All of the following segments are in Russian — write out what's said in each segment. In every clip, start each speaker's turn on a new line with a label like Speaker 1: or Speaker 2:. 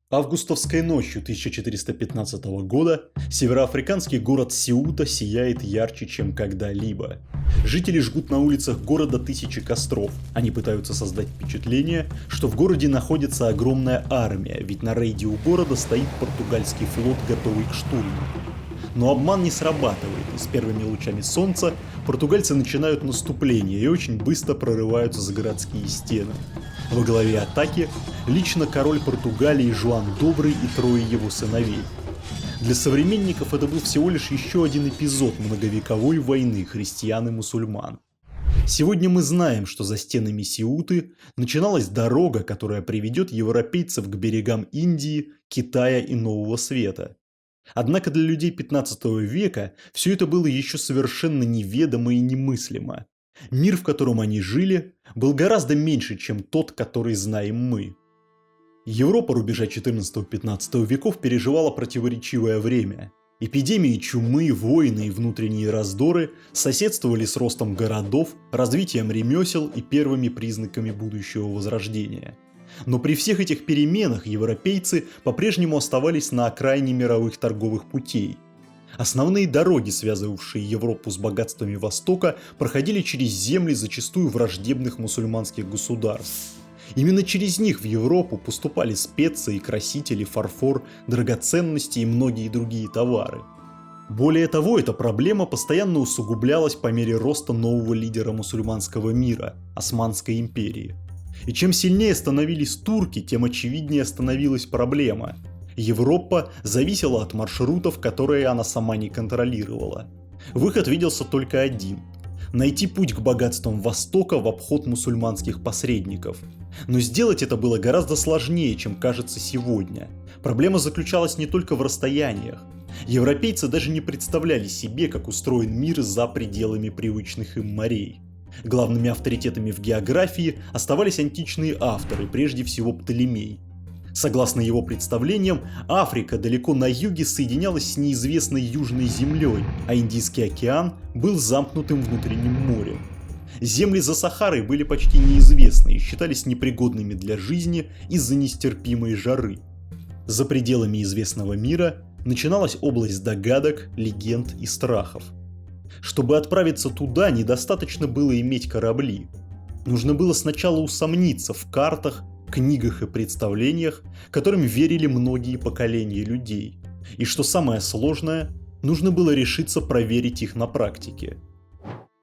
Speaker 1: Августовской ночью 1415 года североафриканский город Сеута сияет ярче, чем когда-либо. Жители жгут на улицах города тысячи костров. Они пытаются создать впечатление, что в городе находится огромная армия, ведь на рейде у города стоит португальский флот, готовый к штурму. Но обман не срабатывает, и с первыми лучами солнца португальцы начинают наступление и очень быстро прорываются за городские стены. Во главе атаки лично король Португалии Жуан Добрый и трое его сыновей. Для современников это был всего лишь еще один эпизод многовековой войны христиан и мусульман. Сегодня мы знаем, что за стенами Сеуты начиналась дорога, которая приведет европейцев к берегам Индии, Китая и Нового Света. Однако для людей 15 века все это было еще совершенно неведомо и немыслимо. Мир, в котором они жили, был гораздо меньше, чем тот, который знаем мы. Европа рубежа 14-15 веков переживала противоречивое время. Эпидемии чумы, войны и внутренние раздоры соседствовали с ростом городов, развитием ремесел и первыми признаками будущего возрождения. Но при всех этих переменах европейцы по-прежнему оставались на окраине мировых торговых путей. Основные дороги, связывавшие Европу с богатствами Востока, проходили через земли зачастую враждебных мусульманских государств. Именно через них в Европу поступали специи, красители, фарфор, драгоценности и многие другие товары. Более того, эта проблема постоянно усугублялась по мере роста нового лидера мусульманского мира – Османской империи. И чем сильнее становились турки, тем очевиднее становилась проблема. Европа зависела от маршрутов, которые она сама не контролировала. Выход виделся только один – найти путь к богатствам Востока в обход мусульманских посредников. Но сделать это было гораздо сложнее, чем кажется сегодня. Проблема заключалась не только в расстояниях. Европейцы даже не представляли себе, как устроен мир за пределами привычных им морей. Главными авторитетами в географии оставались античные авторы, прежде всего Птолемей. Согласно его представлениям, Африка далеко на юге соединялась с неизвестной Южной землей, а Индийский океан был замкнутым внутренним морем. Земли за Сахарой были почти неизвестны и считались непригодными для жизни из-за нестерпимой жары. За пределами известного мира начиналась область догадок, легенд и страхов. Чтобы отправиться туда, недостаточно было иметь корабли. Нужно было сначала усомниться в картах, книгах и представлениях, которым верили многие поколения людей. И что самое сложное, нужно было решиться проверить их на практике.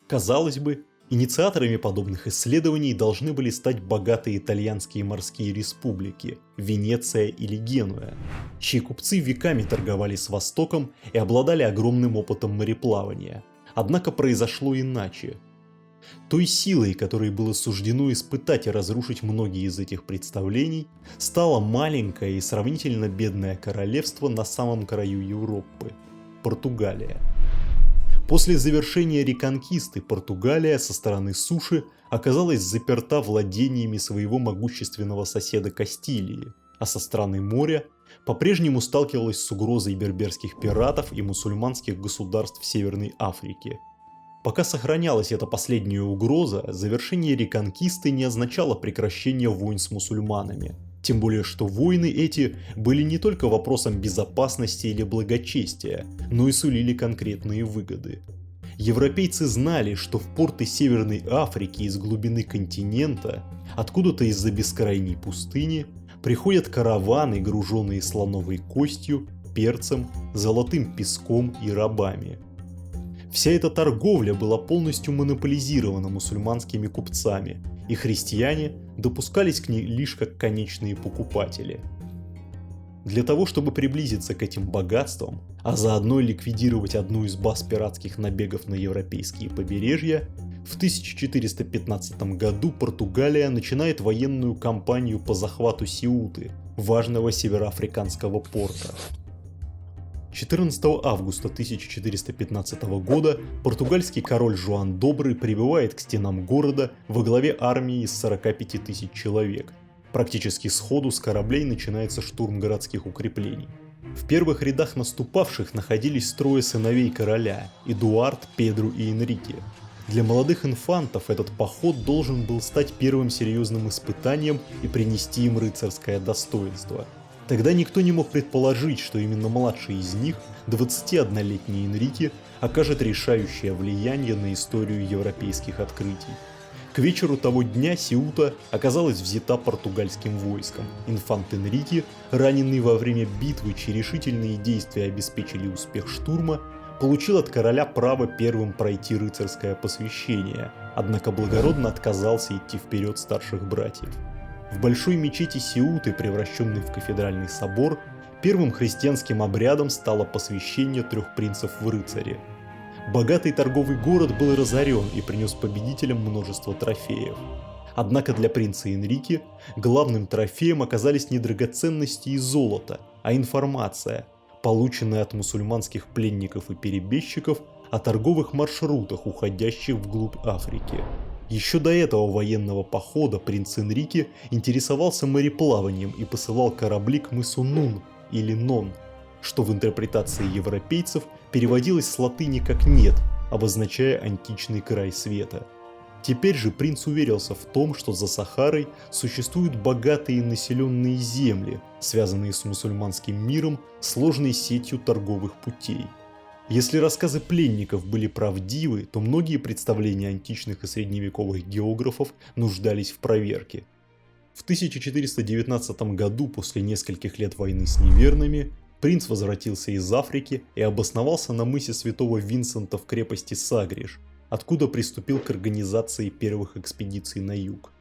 Speaker 1: Казалось бы, инициаторами подобных исследований должны были стать богатые итальянские морские республики – Венеция или Генуя, чьи купцы веками торговали с Востоком и обладали огромным опытом мореплавания. Однако произошло иначе. Той силой, которой было суждено испытать и разрушить многие из этих представлений, стало маленькое и сравнительно бедное королевство на самом краю Европы – Португалия. После завершения реконкисты Португалия со стороны суши оказалась заперта владениями своего могущественного соседа Кастилии, а со стороны моря по-прежнему сталкивалась с угрозой берберских пиратов и мусульманских государств в Северной Африке. Пока сохранялась эта последняя угроза, завершение реконкисты не означало прекращение войн с мусульманами. Тем более, что войны эти были не только вопросом безопасности или благочестия, но и сулили конкретные выгоды. Европейцы знали, что в порты Северной Африки из глубины континента, откуда-то из-за бескрайней пустыни, приходят караваны, груженные слоновой костью, перцем, золотым песком и рабами. Вся эта торговля была полностью монополизирована мусульманскими купцами, и христиане допускались к ней лишь как конечные покупатели. Для того, чтобы приблизиться к этим богатствам, а заодно ликвидировать одну из баз пиратских набегов на европейские побережья, в 1415 году Португалия начинает военную кампанию по захвату Сеуты, важного североафриканского порта. 14 августа 1415 года португальский король Жуан Добрый прибывает к стенам города во главе армии из 45 тысяч человек. Практически сходу с кораблей начинается штурм городских укреплений. В первых рядах наступавших находились трое сыновей короля – Эдуард, Педро и Энрике. Для молодых инфантов этот поход должен был стать первым серьезным испытанием и принести им рыцарское достоинство. Тогда никто не мог предположить, что именно младший из них, 21-летний Энрике, окажет решающее влияние на историю европейских открытий. К вечеру того дня Сеута оказалась взята португальским войском. Инфант Энрике, раненый во время битвы, чьи решительные действия обеспечили успех штурма, получил от короля право первым пройти рыцарское посвящение, однако благородно отказался идти вперед старших братьев. В большой мечети Сеуты, превращенной в кафедральный собор, первым христианским обрядом стало посвящение 3 принцев в рыцари. Богатый торговый город был разорен и принес победителям множество трофеев. Однако для принца Энрике главным трофеем оказались не драгоценности и золото, а информация, полученная от мусульманских пленников и перебежчиков о торговых маршрутах, уходящих вглубь Африки. Еще до этого военного похода принц Энрике интересовался мореплаванием и посылал корабли к мысу Нун или Нон, что в интерпретации европейцев переводилось с латыни как «нет», обозначая античный край света. Теперь же принц уверился в том, что за Сахарой существуют богатые населенные земли, связанные с мусульманским миром сложной сетью торговых путей. Если рассказы пленников были правдивы, то многие представления античных и средневековых географов нуждались в проверке. В 1419 году, после нескольких лет войны с неверными, принц возвратился из Африки и обосновался на мысе Святого Винсента в крепости Сагриш, откуда приступил к организации первых экспедиций на юг.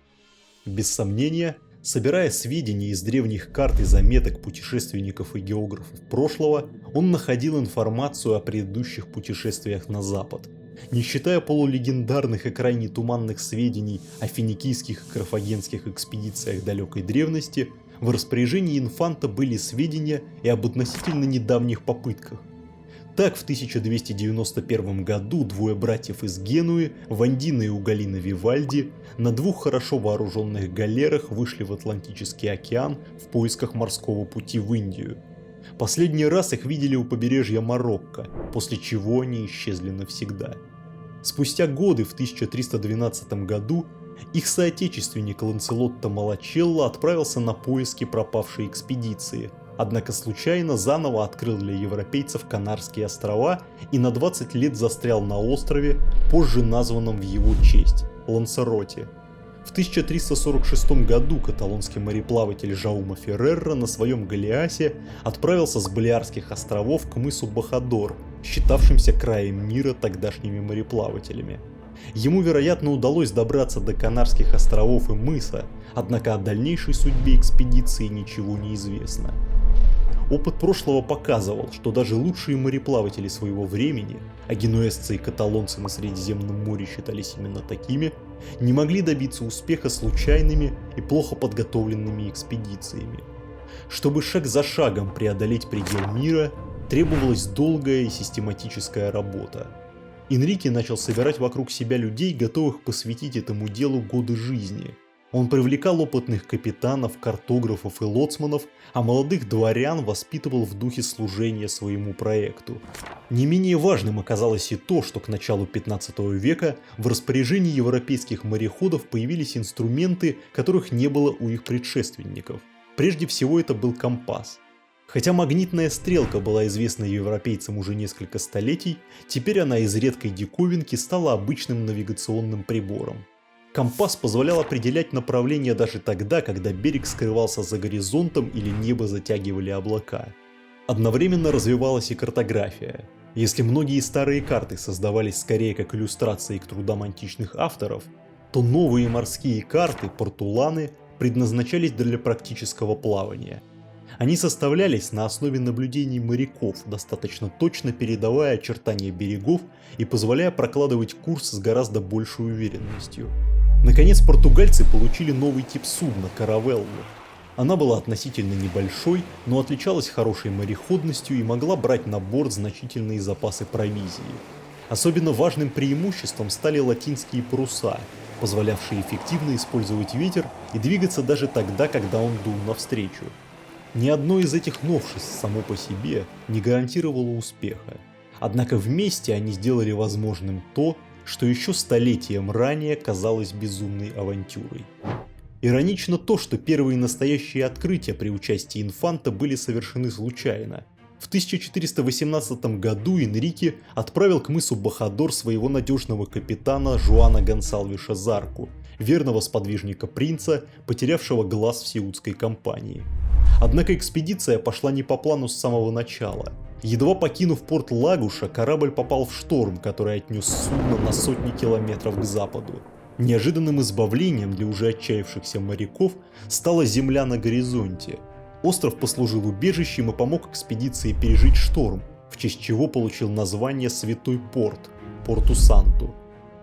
Speaker 1: Без сомнения, собирая сведения из древних карт и заметок путешественников и географов прошлого, он находил информацию о предыдущих путешествиях на запад. Не считая полулегендарных и крайне туманных сведений о финикийских и карфагенских экспедициях далекой древности, в распоряжении инфанта были сведения и об относительно недавних попытках. Так, в 1291 году двое братьев из Генуи, Вандина и Угалина Вивальди, на 2 хорошо вооруженных галерах вышли в Атлантический океан в поисках морского пути в Индию. Последний раз их видели у побережья Марокко, после чего они исчезли навсегда. Спустя годы, в 1312 году, их соотечественник Ланселотто Малачелло отправился на поиски пропавшей экспедиции, однако случайно заново открыл для европейцев Канарские острова и на 20 лет застрял на острове, позже названном в его честь – Лансароте. В 1346 году каталонский мореплаватель Жауме Феррера на своем галеасе отправился с Балиарских островов к мысу Бахадор, считавшимся краем мира тогдашними мореплавателями. Ему, вероятно, удалось добраться до Канарских островов и мыса, однако о дальнейшей судьбе экспедиции ничего не известно. Опыт прошлого показывал, что даже лучшие мореплаватели своего времени, а генуэзцы и каталонцы на Средиземном море считались именно такими, не могли добиться успеха случайными и плохо подготовленными экспедициями. Чтобы шаг за шагом преодолеть предел мира, требовалась долгая и систематическая работа. Энрике начал собирать вокруг себя людей, готовых посвятить этому делу годы жизни. Он привлекал опытных капитанов, картографов и лоцманов, а молодых дворян воспитывал в духе служения своему проекту. Не менее важным оказалось и то, что к началу 15 века в распоряжении европейских мореходов появились инструменты, которых не было у их предшественников. Прежде всего это был компас. Хотя магнитная стрелка была известна европейцам уже несколько столетий, теперь она из редкой диковинки стала обычным навигационным прибором. Компас позволял определять направление даже тогда, когда берег скрывался за горизонтом или небо затягивали облака. Одновременно развивалась и картография. Если многие старые карты создавались скорее как иллюстрации к трудам античных авторов, то новые морские карты, портуланы, предназначались для практического плавания. Они составлялись на основе наблюдений моряков, достаточно точно передавая очертания берегов и позволяя прокладывать курс с гораздо большей уверенностью. Наконец, португальцы получили новый тип судна – каравеллу. Она была относительно небольшой, но отличалась хорошей мореходностью и могла брать на борт значительные запасы провизии. Особенно важным преимуществом стали латинские паруса, позволявшие эффективно использовать ветер и двигаться даже тогда, когда он дул навстречу. Ни одно из этих новшеств само по себе не гарантировало успеха. Однако вместе они сделали возможным то, что еще столетием ранее казалось безумной авантюрой. Иронично то, что первые настоящие открытия при участии инфанта были совершены случайно. В 1418 году Энрике отправил к мысу Бохадор своего надежного капитана Жуана Гонсалвеша Зарку, верного сподвижника принца, потерявшего глаз в сеутской кампании. Однако экспедиция пошла не по плану с самого начала. Едва покинув порт Лагуша, корабль попал в шторм, который отнес судно на сотни километров к западу. Неожиданным избавлением для уже отчаявшихся моряков стала земля на горизонте. Остров послужил убежищем и помог экспедиции пережить шторм, в честь чего получил название Святой Порт – Порту-Санту.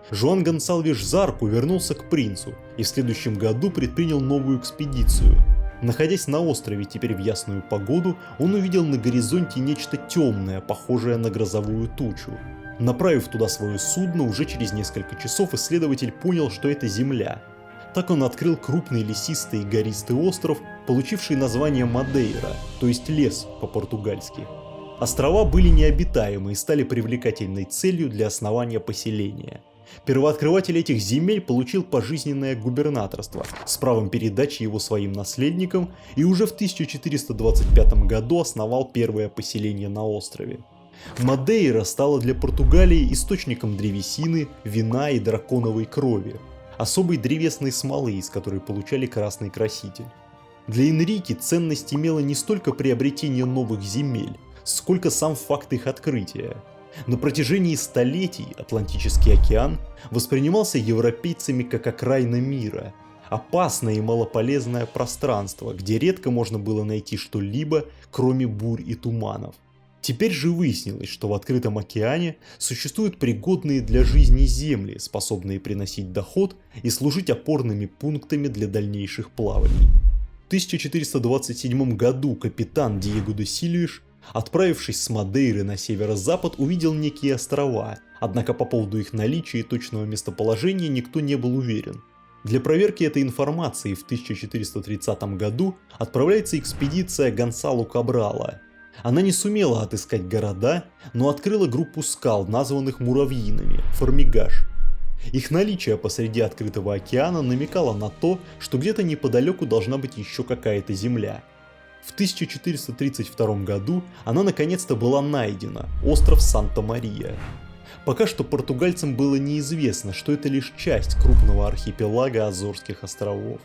Speaker 1: Жуан Гонсалвеш Зарку вернулся к принцу и в следующем году предпринял новую экспедицию. Находясь на острове теперь в ясную погоду, он увидел на горизонте нечто темное, похожее на грозовую тучу. Направив туда свое судно, уже через несколько часов исследователь понял, что это земля. Так он открыл крупный лесистый и гористый остров, получивший название Мадейра, то есть лес по-португальски. Острова были необитаемы и стали привлекательной целью для основания поселения. Первооткрыватель этих земель получил пожизненное губернаторство с правом передачи его своим наследникам и уже в 1425 году основал первое поселение на острове. Мадейра стала для Португалии источником древесины, вина и драконовой крови, особой древесной смолы, из которой получали красный краситель. Для Энрике ценность имела не столько приобретение новых земель, сколько сам факт их открытия. На протяжении столетий Атлантический океан воспринимался европейцами как окраина мира, опасное и малополезное пространство, где редко можно было найти что-либо, кроме бурь и туманов. Теперь же выяснилось, что в открытом океане существуют пригодные для жизни земли, способные приносить доход и служить опорными пунктами для дальнейших плаваний. В 1427 году капитан Диего де Сильвиш, отправившись с Мадейры на северо-запад, увидел некие острова, однако по поводу их наличия и точного местоположения никто не был уверен. Для проверки этой информации в 1430 году отправляется экспедиция Гонсало Кабрала. Она не сумела отыскать города, но открыла группу скал, названных муравьинами – Формигаш. Их наличие посреди открытого океана намекало на то, что где-то неподалеку должна быть еще какая-то земля. В 1432 году она наконец-то была найдена – остров Санта-Мария. Пока что португальцам было неизвестно, что это лишь часть крупного архипелага Азорских островов.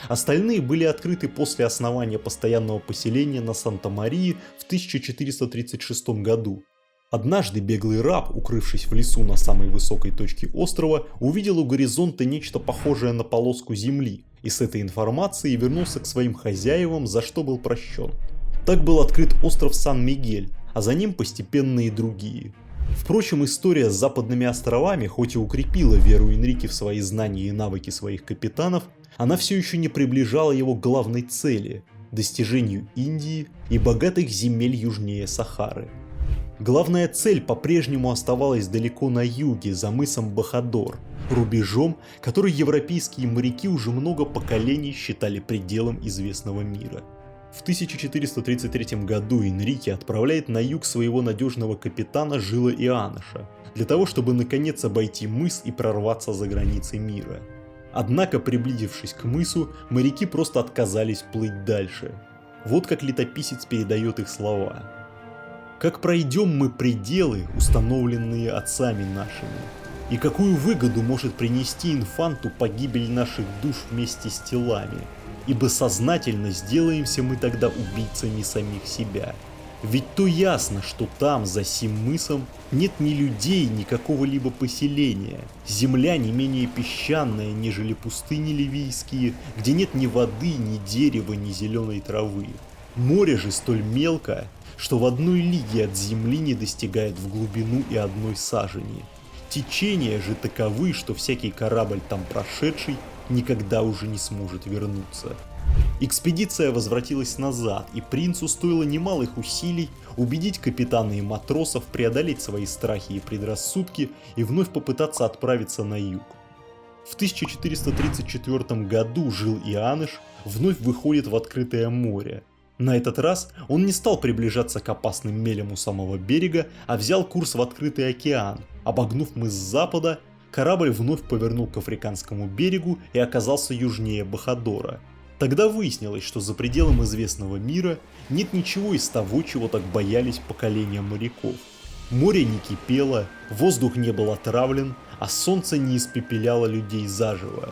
Speaker 1: Остальные были открыты после основания постоянного поселения на Санта-Марии в 1436 году. Однажды беглый раб, укрывшись в лесу на самой высокой точке острова, увидел у горизонта нечто похожее на полоску земли и с этой информацией вернулся к своим хозяевам, за что был прощен. Так был открыт остров Сан-Мигель, а за ним постепенно и другие. Впрочем, история с западными островами хоть и укрепила веру Энрике в свои знания и навыки своих капитанов, она все еще не приближала его к главной цели – достижению Индии и богатых земель южнее Сахары. Главная цель по-прежнему оставалась далеко на юге, за мысом Бохадор, рубежом, который европейские моряки уже много поколений считали пределом известного мира. В 1433 году Энрике отправляет на юг своего надежного капитана Жила Ианыша, для того чтобы наконец обойти мыс и прорваться за границы мира. Однако, приблизившись к мысу, моряки просто отказались плыть дальше. Вот как летописец передает их слова. «Как пройдем мы пределы, установленные отцами нашими, и какую выгоду может принести инфанту погибель наших душ вместе с телами, ибо сознательно сделаемся мы тогда убийцами самих себя. Ведь то ясно, что там, за сим мысом, нет ни людей, ни какого-либо поселения. Земля не менее песчаная, нежели пустыни ливийские, где нет ни воды, ни дерева, ни зеленой травы. Море же столь мелко, что в одной лиге от земли не достигает в глубину и одной сажени. Течения же таковы, что всякий корабль там прошедший никогда уже не сможет вернуться». Экспедиция возвратилась назад, и принцу стоило немалых усилий убедить капитана и матросов преодолеть свои страхи и предрассудки и вновь попытаться отправиться на юг. В 1434 году Жил Ианыш вновь выходит в открытое море. На этот раз он не стал приближаться к опасным мелям у самого берега, а взял курс в открытый океан, обогнув мыс с запада, корабль вновь повернул к африканскому берегу и оказался южнее Бохадора. Тогда выяснилось, что за пределом известного мира нет ничего из того, чего так боялись поколения моряков. Море не кипело, воздух не был отравлен, а солнце не испепеляло людей заживо.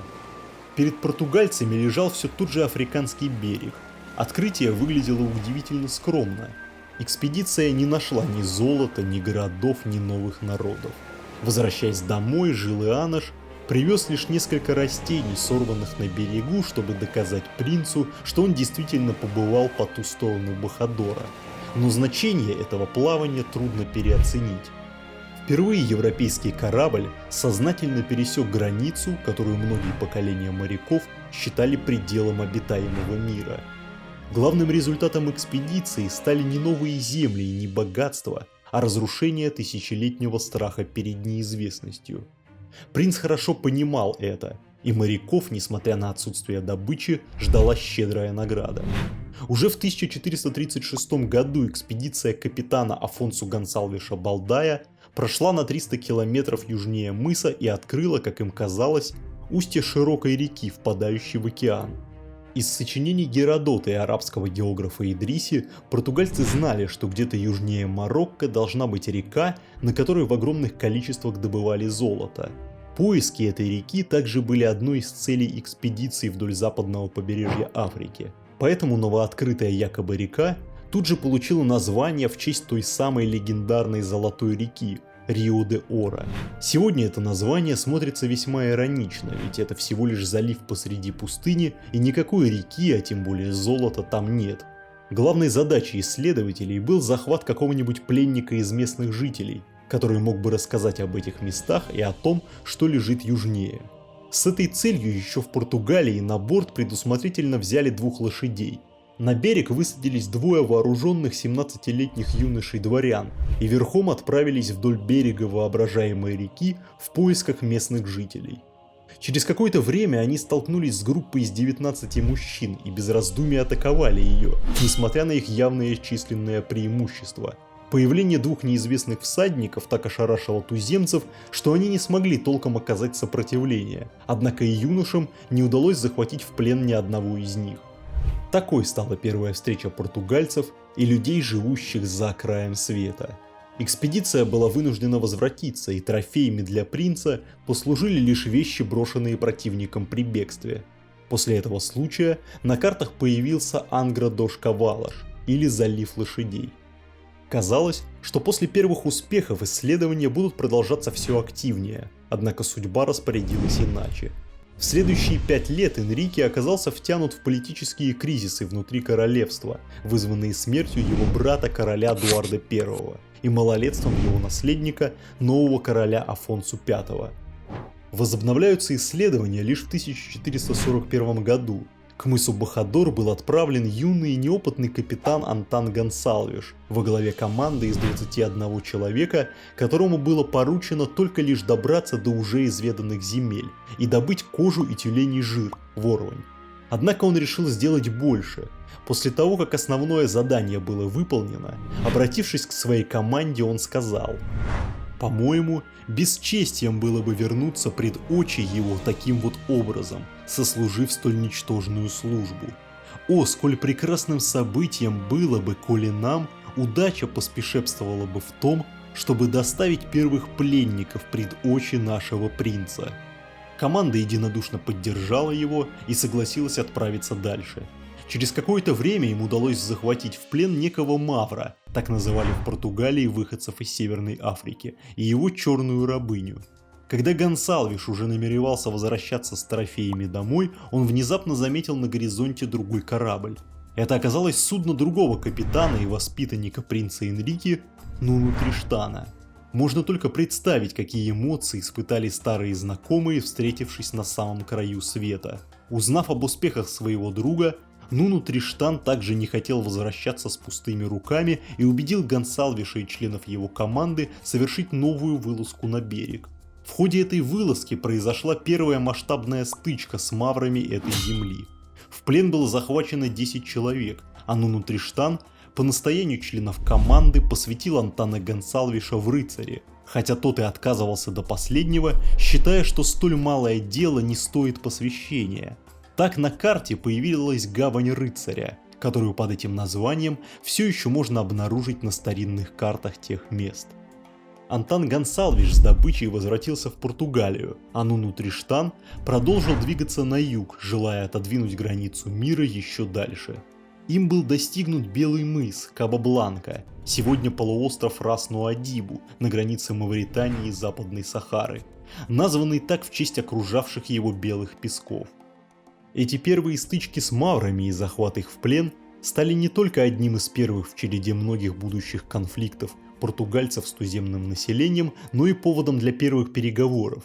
Speaker 1: Перед португальцами лежал все тот же африканский берег. Открытие выглядело удивительно скромно. Экспедиция не нашла ни золота, ни городов, ни новых народов. Возвращаясь домой, Жилианаш привез лишь несколько растений, сорванных на берегу, чтобы доказать принцу, что он действительно побывал по ту сторону Бохадора. Но значение этого плавания трудно переоценить. Впервые европейский корабль сознательно пересек границу, которую многие поколения моряков считали пределом обитаемого мира. Главным результатом экспедиции стали не новые земли и не богатства, а разрушение тысячелетнего страха перед неизвестностью. Принц хорошо понимал это, и моряков, несмотря на отсутствие добычи, ждала щедрая награда. Уже в 1436 году экспедиция капитана Афонсу Гонсалвеша Балдая прошла на 300 километров южнее мыса и открыла, как им казалось, устье широкой реки, впадающей в океан. Из сочинений Геродота и арабского географа Идриси португальцы знали, что где-то южнее Марокко должна быть река, на которой в огромных количествах добывали золото. Поиски этой реки также были одной из целей экспедиции вдоль западного побережья Африки. Поэтому новооткрытая якобы река тут же получила название в честь той самой легендарной золотой реки – Рио-де-Оро. Сегодня это название смотрится весьма иронично, ведь это всего лишь залив посреди пустыни, и никакой реки, а тем более золота, там нет. Главной задачей исследователей был захват какого-нибудь пленника из местных жителей, который мог бы рассказать об этих местах и о том, что лежит южнее. С этой целью еще в Португалии на борт предусмотрительно взяли 2 лошадей. На берег высадились 2 вооруженных 17-летних юношей-дворян и верхом отправились вдоль берега воображаемой реки в поисках местных жителей. Через какое-то время они столкнулись с группой из 19 мужчин и без раздумий атаковали ее, несмотря на их явное численное преимущество. Появление 2 неизвестных всадников так ошарашило туземцев, что они не смогли толком оказать сопротивление, однако и юношам не удалось захватить в плен ни одного из них. Такой стала первая встреча португальцев и людей, живущих за краем света. Экспедиция была вынуждена возвратиться, и трофеями для принца послужили лишь вещи, брошенные противником при бегстве. После этого случая на картах появился Ангра-дож-Кавалаш, или залив лошадей. Казалось, что после первых успехов исследования будут продолжаться все активнее, однако судьба распорядилась иначе. В следующие 5 лет Энрике оказался втянут в политические кризисы внутри королевства, вызванные смертью его брата короля Эдуарда I и малолетством его наследника, нового короля Афонсу V. Возобновляются исследования лишь в 1441 году. К мысу Бохадор был отправлен юный и неопытный капитан Антан Гонсалвеш во главе команды из 21 человека, которому было поручено только лишь добраться до уже изведанных земель и добыть кожу и тюленей жир, ворвань. Однако он решил сделать больше. После того, как основное задание было выполнено, обратившись к своей команде, он сказал: «По-моему, бесчестием было бы вернуться пред очи его таким вот образом, сослужив столь ничтожную службу. О, сколь прекрасным событием было бы, коли нам удача поспешествовала бы в том, чтобы доставить первых пленников пред очи нашего принца». Команда единодушно поддержала его и согласилась отправиться дальше. Через какое-то время им удалось захватить в плен некого Мавра, так называли в Португалии выходцев из Северной Африки, и его черную рабыню. Когда Гонсалвеш уже намеревался возвращаться с трофеями домой, он внезапно заметил на горизонте другой корабль. Это оказалось судно другого капитана и воспитанника принца Энрике, Нуну Триштана. Можно только представить, какие эмоции испытали старые знакомые, встретившись на самом краю света. Узнав об успехах своего друга, Нуну Триштан также не хотел возвращаться с пустыми руками и убедил Гонсалвеша и членов его команды совершить новую вылазку на берег. В ходе этой вылазки произошла первая масштабная стычка с маврами этой земли. В плен было захвачено 10 человек, а Нуну Триштан по настоянию членов команды посвятил Антана Гонсалвеша в рыцари, хотя тот и отказывался до последнего, считая, что столь малое дело не стоит посвящения. Так на карте появилась гавань рыцаря, которую под этим названием все еще можно обнаружить на старинных картах тех мест. Антан Гонсалвеш с добычей возвратился в Португалию, а Нуну Триштан продолжил двигаться на юг, желая отодвинуть границу мира еще дальше. Им был достигнут Белый мыс, Каба-Бланка, сегодня полуостров Рас-Нуадибу на границе Мавритании и Западной Сахары, названный так в честь окружавших его белых песков. Эти первые стычки с маврами и захват их в плен стали не только одним из первых в череде многих будущих конфликтов португальцев с туземным населением, но и поводом для первых переговоров.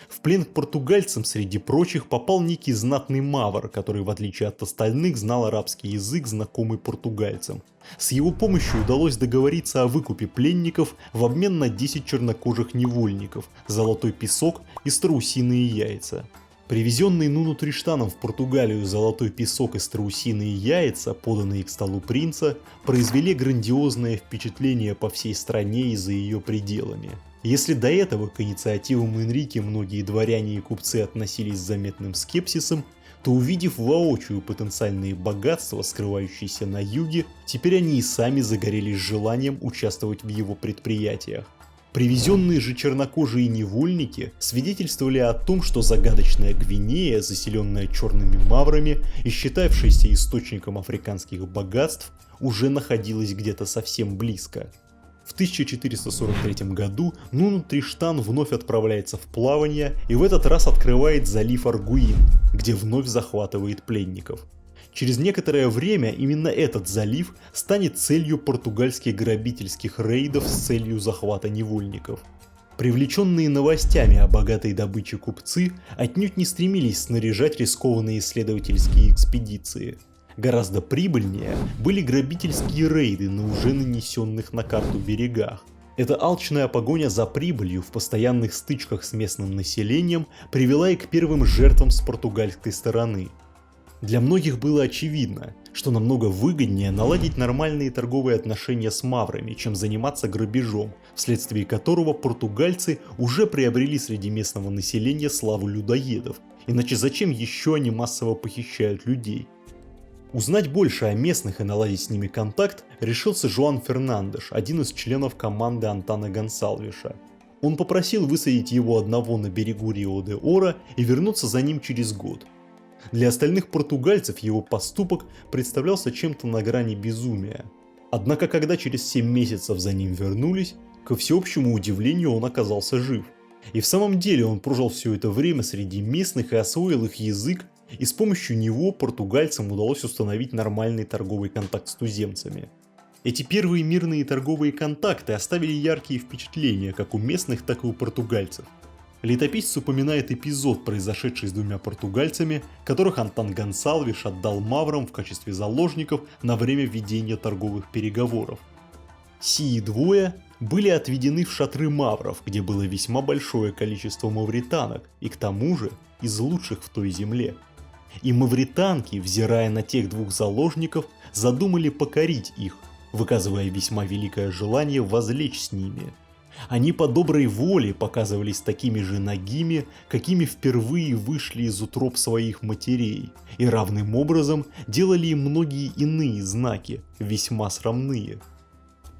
Speaker 1: В плен к португальцам среди прочих попал некий знатный мавр, который в отличие от остальных знал арабский язык, знакомый португальцам. С его помощью удалось договориться о выкупе пленников в обмен на 10 чернокожих невольников, золотой песок и страусиные яйца. Привезенный Нуну Триштаном в Португалию золотой песок и страусиные яйца, поданные к столу принца, произвели грандиозное впечатление по всей стране и за ее пределами. Если до этого к инициативам Энрике многие дворяне и купцы относились с заметным скепсисом, то увидев воочию потенциальные богатства, скрывающиеся на юге, теперь они и сами загорелись желанием участвовать в его предприятиях. Привезенные же чернокожие невольники свидетельствовали о том, что загадочная Гвинея, заселенная черными маврами и считавшаяся источником африканских богатств, уже находилась где-то совсем близко. В 1443 году Нуну Триштан вновь отправляется в плавание и в этот раз открывает залив Аргуин, где вновь захватывает пленников. Через некоторое время именно этот залив станет целью португальских грабительских рейдов с целью захвата невольников. Привлеченные новостями о богатой добыче купцы отнюдь не стремились снаряжать рискованные исследовательские экспедиции. Гораздо прибыльнее были грабительские рейды на уже нанесенных на карту берегах. Эта алчная погоня за прибылью в постоянных стычках с местным населением привела и к первым жертвам с португальской стороны. Для многих было очевидно, что намного выгоднее наладить нормальные торговые отношения с маврами, чем заниматься грабежом, вследствие которого португальцы уже приобрели среди местного населения славу людоедов, иначе зачем еще они массово похищают людей? Узнать больше о местных и наладить с ними контакт решился Жоан Фернандеш, один из членов команды Антана Гонсалвеша. Он попросил высадить его одного на берегу Рио-де-Оро и вернуться за ним через год. Для остальных португальцев его поступок представлялся чем-то на грани безумия. Однако, когда через 7 месяцев за ним вернулись, ко всеобщему удивлению он оказался жив. И в самом деле он прожил все это время среди местных и освоил их язык, и с помощью него португальцам удалось установить нормальный торговый контакт с туземцами. Эти первые мирные торговые контакты оставили яркие впечатления как у местных, так и у португальцев. Летописец упоминает эпизод, произошедший с двумя португальцами, которых Антан Гонсалвеш отдал маврам в качестве заложников на время ведения торговых переговоров. Сии двое были отведены в шатры мавров, где было весьма большое количество мавританок, и к тому же из лучших в той земле. И мавританки, взирая на тех двух заложников, задумали покорить их, выказывая весьма великое желание возлечь с ними. Они по доброй воле показывались такими же нагими, какими впервые вышли из утроб своих матерей, и равным образом делали им многие иные знаки, весьма срамные.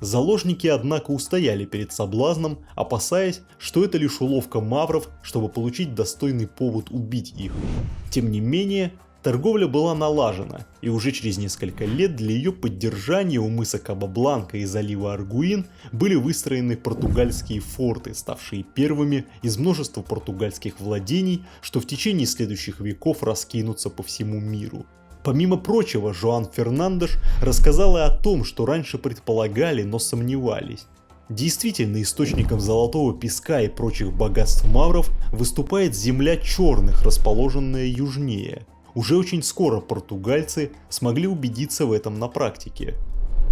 Speaker 1: Заложники, однако, устояли перед соблазном, опасаясь, что это лишь уловка мавров, чтобы получить достойный повод убить их. Тем не менее, торговля была налажена, и уже через несколько лет для ее поддержания у мыса Каба-Бланка и залива Аргуин были выстроены португальские форты, ставшие первыми из множества португальских владений, что в течение следующих веков раскинутся по всему миру. Помимо прочего, Жоан Фернандеш рассказал и о том, что раньше предполагали, но сомневались. Действительно, источником золотого песка и прочих богатств мавров выступает земля черных, расположенная южнее. Уже очень скоро португальцы смогли убедиться в этом на практике.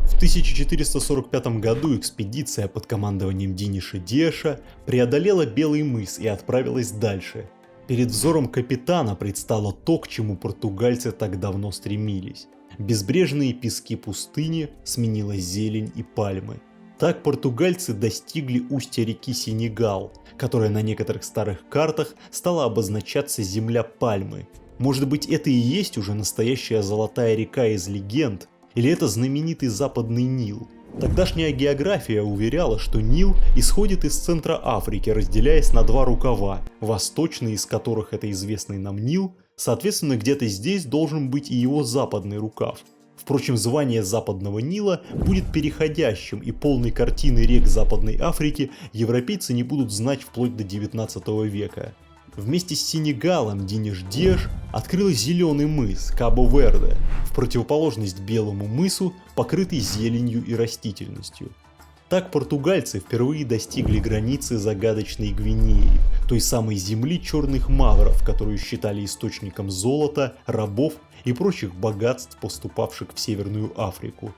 Speaker 1: В 1445 году экспедиция под командованием Диниша Диаша преодолела Белый мыс и отправилась дальше. Перед взором капитана предстало то, к чему португальцы так давно стремились. Безбрежные пески пустыни сменила зелень и пальмы. Так португальцы достигли устья реки Сенегал, которая на некоторых старых картах стала обозначаться земля пальмы. Может быть, это и есть уже настоящая золотая река из легенд, или это знаменитый западный Нил? Тогдашняя география уверяла, что Нил исходит из центра Африки, разделяясь на два рукава, восточный из которых это известный нам Нил, соответственно, где-то здесь должен быть и его западный рукав. Впрочем, звание Западного Нила будет переходящим, и полной картины рек Западной Африки европейцы не будут знать вплоть до 19 века. Вместе с Сенегалом Диниш-Деш открыл зеленый мыс Кабо-Верде, в противоположность белому мысу, покрытый зеленью и растительностью. Так португальцы впервые достигли границы загадочной Гвинеи, той самой земли черных мавров, которую считали источником золота, рабов и прочих богатств, поступавших в Северную Африку.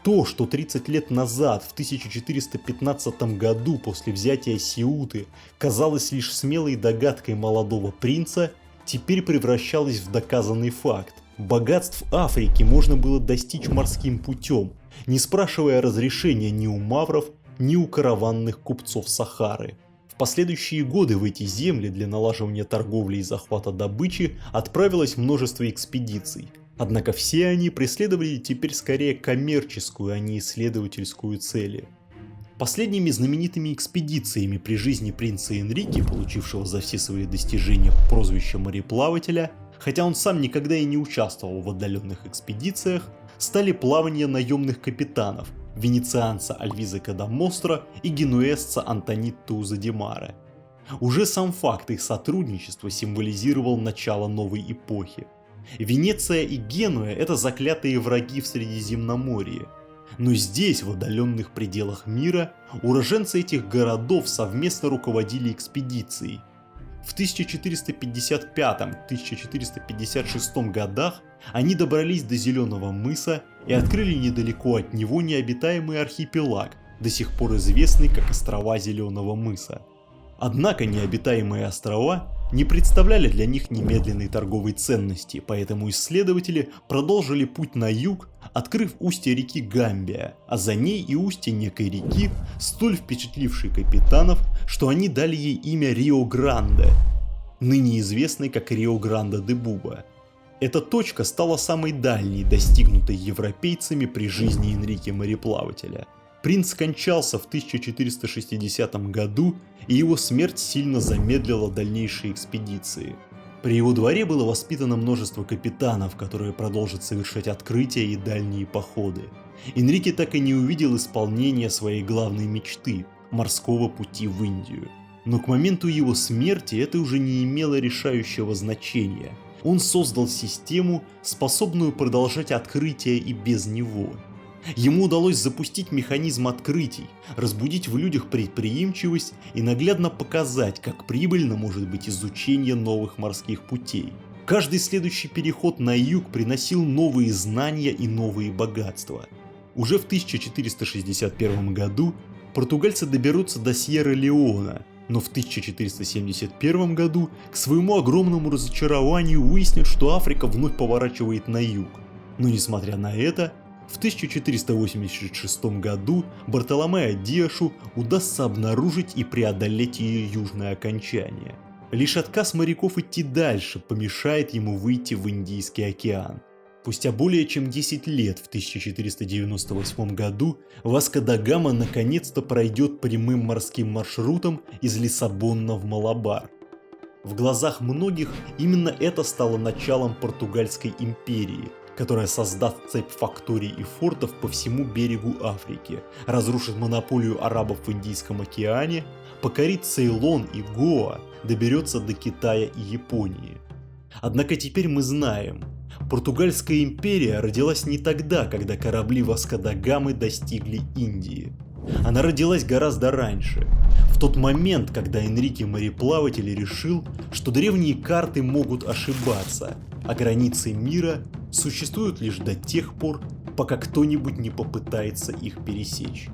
Speaker 1: То, что 30 лет назад, в 1415 году, после взятия Сеуты, казалось лишь смелой догадкой молодого принца, теперь превращалось в доказанный факт. Богатств Африки можно было достичь морским путем, не спрашивая разрешения ни у мавров, ни у караванных купцов Сахары. В последующие годы в эти земли для налаживания торговли и захвата добычи отправилось множество экспедиций. Однако все они преследовали теперь скорее коммерческую, а не исследовательскую цели. Последними знаменитыми экспедициями при жизни принца Энрике, получившего за все свои достижения прозвище мореплавателя, хотя он сам никогда и не участвовал в отдаленных экспедициях, стали плавания наемных капитанов, венецианца Альвизака да Мостро и генуэзца Антонитто ди Маре. Уже сам факт их сотрудничества символизировал начало новой эпохи. Венеция и Генуя – это заклятые враги в Средиземноморье. Но здесь, в отдаленных пределах мира, уроженцы этих городов совместно руководили экспедицией. В 1455-1456 годах они добрались до Зеленого мыса и открыли недалеко от него необитаемый архипелаг, до сих пор известный как острова Зеленого мыса. Однако необитаемые острова не представляли для них немедленной торговой ценности, поэтому исследователи продолжили путь на юг, открыв устье реки Гамбия, а за ней и устье некой реки, столь впечатлившей капитанов, что они дали ей имя Рио-Гранде, ныне известной как Рио-Гранде-де-Буба. Эта точка стала самой дальней, достигнутой европейцами при жизни Энрике мореплавателя. Принц скончался в 1460 году, и его смерть сильно замедлила дальнейшие экспедиции. При его дворе было воспитано множество капитанов, которые продолжат совершать открытия и дальние походы. Энрике так и не увидел исполнения своей главной мечты – морского пути в Индию. Но к моменту его смерти это уже не имело решающего значения. Он создал систему, способную продолжать открытия и без него. Ему удалось запустить механизм открытий, разбудить в людях предприимчивость и наглядно показать, как прибыльно может быть изучение новых морских путей. Каждый следующий переход на юг приносил новые знания и новые богатства. Уже в 1461 году португальцы доберутся до Сьерра-Леона, но в 1471 году к своему огромному разочарованию выяснят, что Африка вновь поворачивает на юг. Но несмотря на это, в 1486 году Бартоломео Диашу удастся обнаружить и преодолеть ее южное окончание. Лишь отказ моряков идти дальше помешает ему выйти в Индийский океан. Спустя более чем 10 лет, в 1498 году, Васко да Гама наконец-то пройдет прямым морским маршрутом из Лиссабона в Малабар. В глазах многих именно это стало началом португальской империи, которая создаст цепь факторий и фортов по всему берегу Африки, разрушит монополию арабов в Индийском океане, покорит Цейлон и Гоа, доберется до Китая и Японии. Однако теперь мы знаем, португальская империя родилась не тогда, когда корабли Васко да Гамы достигли Индии. Она родилась гораздо раньше, в тот момент, когда Энрике мореплаватель решил, что древние карты могут ошибаться, а границы мира существуют лишь до тех пор, пока кто-нибудь не попытается их пересечь.